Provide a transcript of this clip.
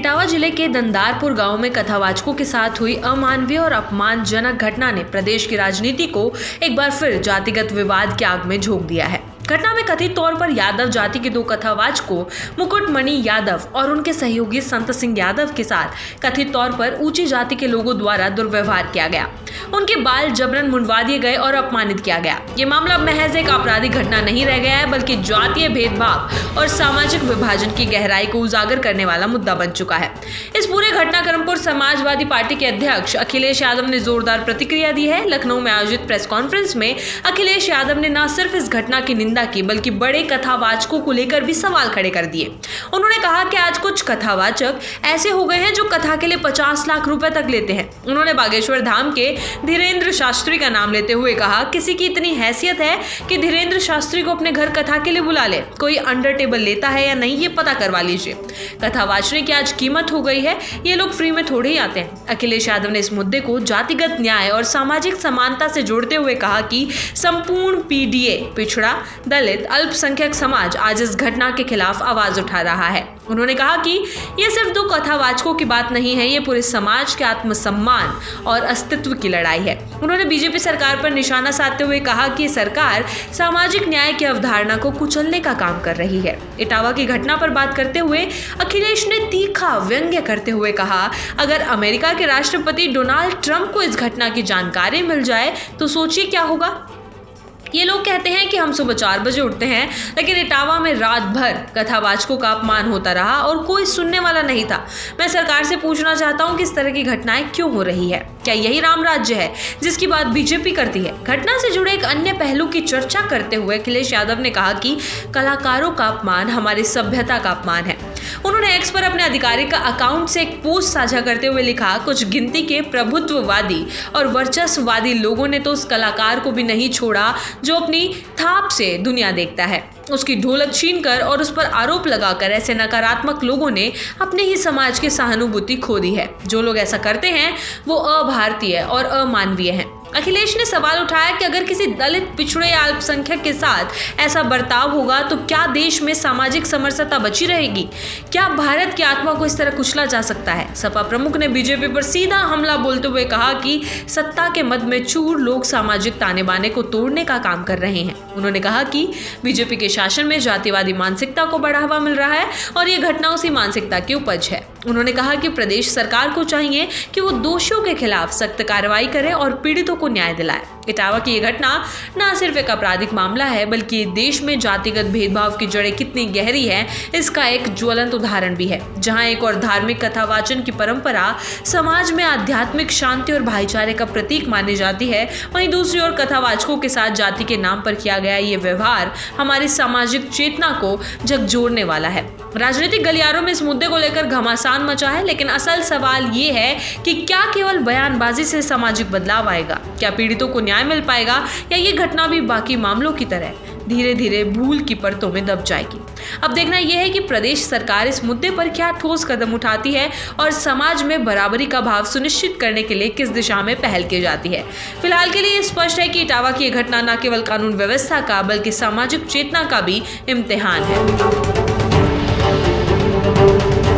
इटावा जिले के दंदारपुर गांव में कथावाचकों के साथ हुई अमानवीय और अपमानजनक घटना ने प्रदेश की राजनीति को एक बार फिर जातिगत विवाद की आग में झोंक दिया है। घटना में कथित तौर पर यादव जाति के दो कथावाचकों मुकुटमणि यादव और उनके सहयोगी संत सिंह यादव के साथ कथित तौर पर ऊंची जाति के लोगों द्वारा दुर्व्यवहार किया गया। उनके बाल जबरन मुंडवा दिए गए और अपमानित किया गया। ये मामला महज एक आपराधिक घटना नहीं रह गया है, बल्कि जातीय भेदभाव और सामाजिक विभाजन की गहराई को उजागर करने वाला मुद्दा बन चुका है। इस पूरे घटनाक्रम पर समाजवादी पार्टी के अध्यक्ष अखिलेश यादव ने जोरदार प्रतिक्रिया दी है। लखनऊ में आयोजित प्रेस कॉन्फ्रेंस में अखिलेश यादव ने न सिर्फ इस घटना की निंदा की, बल्कि बड़े कथावाचकों को लेकर भी सवाल खड़े कर दिए। उन्होंने कहा कि आज कुछ कथावाचक ऐसे हो गए हैं जो कथा के लिए 50 लाख रुपए तक लेते हैं। उन्होंने बागेश्वर धाम के धीरेन्द्र शास्त्री का नाम लेते हुए कहा, किसी की इतनी हैसियत है कि धीरेन्द्र शास्त्री को अपने घर कथा के लिए बुला ले। कोई अंडर टेबल लेता है या नहीं, ये पता करवा लीजिए। कथावाचने की आज कीमत हो गई है, ये लोग फ्री में थोड़े ही आते हैं। अखिलेश यादव ने इस मुद्दे को जातिगत न्याय और सामाजिक समानता से जोड़ते हुए कहा कि संपूर्ण पीडीए, पिछड़ा, दलित, अल्पसंख्यक समाज आज इस घटना के खिलाफ आवाज उठा रहा है। उन्होंने कहा कि यह सिर्फ दो कथावाचकों की बात नहीं है, ये पूरे समाज के आत्मसम्मान और अस्तित्व की लड़ाई है। उन्होंने बीजेपी सरकार पर निशाना साधते हुए कहा कि सरकार सामाजिक न्याय की अवधारणा को कुचलने का काम कर रही है। इटावा की घटना पर बात करते हुए अखिलेश ने तीखा व्यंग्य करते हुए कहा, अगर अमेरिका के राष्ट्रपति डोनाल्ड ट्रंप को इस घटना की जानकारी मिल जाए तो सोचिए क्या होगा। ये लोग कहते हैं कि हम सुबह 4 बजे उठते हैं, लेकिन इटावा में रात भर कथावाचकों का अपमान होता रहा और कोई सुनने वाला नहीं था। मैं सरकार से पूछना चाहता हूं कि इस तरह की घटनाएं क्यों हो रही है? क्या यही राम राज्य है जिसकी बात बीजेपी करती है? घटना से जुड़े एक अन्य पहलू की चर्चा करते हुए अखिलेश यादव ने कहा कि कलाकारों का अपमान हमारी सभ्यता का अपमान है। उन्होंने एक्स पर अपने आधिकारिक अकाउंट से एक पोस्ट साझा करते हुए लिखा, कुछ गिनती के प्रभुत्ववादी और वर्चस्ववादी लोगों ने तो उस कलाकार को भी नहीं छोड़ा जो अपनी थाप से दुनिया देखता है। उसकी ढोलक छीनकर और उस पर आरोप लगाकर ऐसे नकारात्मक लोगों ने अपने ही समाज की सहानुभूति खो दी है। जो लोग ऐसा करते हैं वो अभारतीय और अमानवीय हैं। अखिलेश ने सवाल उठाया कि अगर किसी दलित, पिछड़े या अल्पसंख्यक के साथ ऐसा बर्ताव होगा तो क्या देश में सामाजिक समरसता बची रहेगी? क्या भारत की आत्मा को इस तरह कुचला जा सकता है? सपा प्रमुख ने बीजेपी पर सीधा हमला बोलते हुए कहा कि सत्ता के मद में चूर लोग सामाजिक ताने बाने को तोड़ने का काम कर रहे हैं। उन्होंने कहा कि बीजेपी के शासन में जातिवादी मानसिकता को बढ़ावा मिल रहा है और ये घटना उसी मानसिकता की उपज है। उन्होंने कहा कि प्रदेश सरकार को चाहिए कि वो दोषियों के खिलाफ सख्त कार्रवाई करे और पीड़ितों को न्याय दिलाए। इटावा की ये घटना न सिर्फ एक आपराधिक मामला है, बल्कि देश में जातिगत भेदभाव की जड़ें कितनी गहरी है इसका एक ज्वलंत उदाहरण भी है। जहां एक और धार्मिक कथावाचन की परंपरा समाज में आध्यात्मिक शांति और भाईचारे का प्रतीक मानी जाती है, वहीं दूसरी ओर कथावाचकों के साथ जाति के नाम पर किया गया ये व्यवहार हमारी सामाजिक चेतना को झकझोरने वाला है। राजनीतिक गलियारों में इस मुद्दे को लेकर घमासान मचा है, लेकिन असल सवाल ये है कि क्या केवल बयानबाजी से सामाजिक बदलाव आएगा? क्या पीड़ितों को न्याय मिल पाएगा या ये घटना भी बाकी मामलों की तरह धीरे धीरे भूल की परतों में दब जाएगी? अब देखना यह है कि प्रदेश सरकार इस मुद्दे पर क्या ठोस कदम उठाती है और समाज में बराबरी का भाव सुनिश्चित करने के लिए किस दिशा में पहल की जाती है। फिलहाल के लिए स्पष्ट है कि इटावा की यह घटना न केवल कानून व्यवस्था का बल्कि सामाजिक चेतना का भी इम्तिहान है।